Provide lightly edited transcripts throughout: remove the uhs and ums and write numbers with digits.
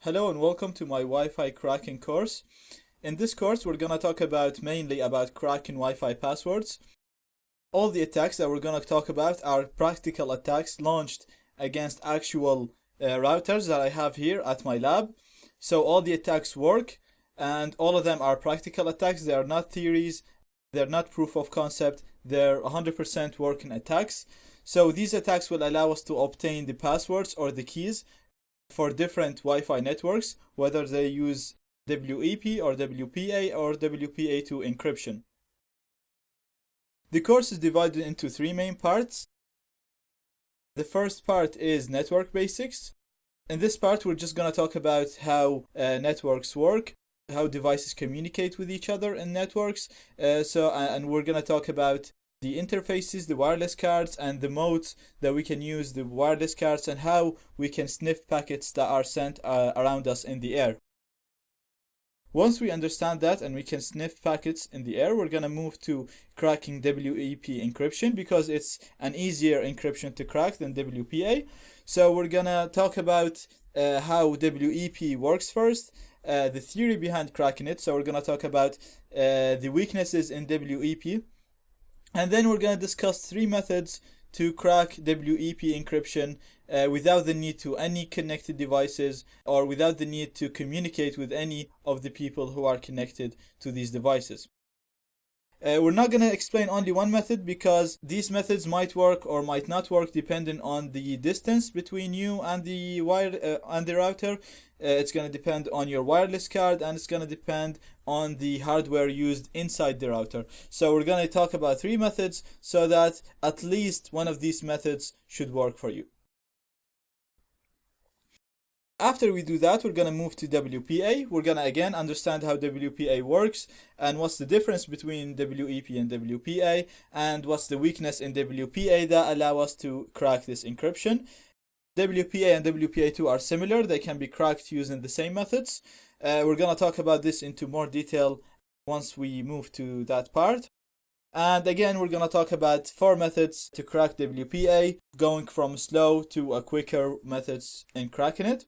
Hello and welcome to my Wi-Fi cracking course. In this course, we're going to talk mainly about cracking Wi-Fi passwords. All the attacks that we're going to talk about are practical attacks launched against actual routers that I have here at my lab. So all the attacks work and all of them are practical attacks. They are not theories, they're not proof of concept, they're 100% working attacks. So these attacks will allow us to obtain the passwords or the keys for different Wi-Fi networks, whether they use WEP or WPA or WPA2 encryption. The course is divided into three main parts. The first part is network basics. In this part, we're just going to talk about how networks work, how devices communicate with each other in networks. And we're going to talk about the interfaces, the wireless cards, and the modes that we can use the wireless cards and how we can sniff packets that are sent around us in the air. Once we understand that and we can sniff packets in the air, we're going to move to cracking WEP encryption because it's an easier encryption to crack than WPA. So we're going to talk about how WEP works first, the theory behind cracking it. So we're going to talk about the weaknesses in WEP. And then we're going to discuss three methods to crack WEP encryption without the need to any connected devices or without the need to communicate with any of the people who are connected to these devices. We're not going to explain only one method because these methods might work or might not work depending on the distance between you and the router. It's going to depend on your wireless card and it's going to depend on the hardware used inside the router. So we're going to talk about three methods so that at least one of these methods should work for you. After we do that, we're going to move to WPA. We're going to again understand how WPA works and what's the difference between WEP and WPA and what's the weakness in WPA that allow us to crack this encryption. WPA and WPA2 are similar. They can be cracked using the same methods. We're going to talk about this into more detail once we move to that part. And again, we're going to talk about four methods to crack WPA, going from slow to a quicker methods in cracking it.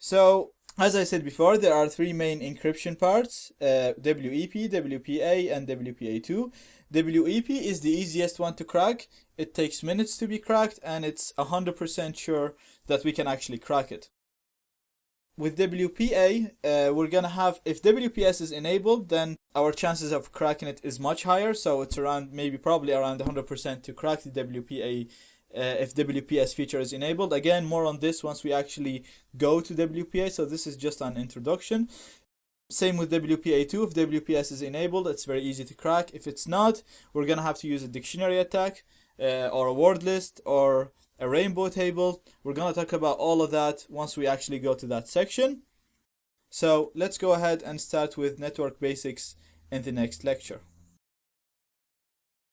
So, as I said before, there are three main encryption parts, WEP, WPA, and WPA2. WEP is the easiest one to crack. It takes minutes to be cracked, and it's 100% sure that we can actually crack it. With WPA, we're going to have, if WPS is enabled, then our chances of cracking it is much higher. So it's probably around 100% to crack the WPA if WPS feature is enabled. Again, more on this once we actually go to WPA, so this is just an introduction. Same with WPA2, if WPS is enabled, it's very easy to crack. If it's not, we're going to have to use a dictionary attack or a word list or a rainbow table. We're going to talk about all of that once we actually go to that section. So let's go ahead and start with network basics in the next lecture.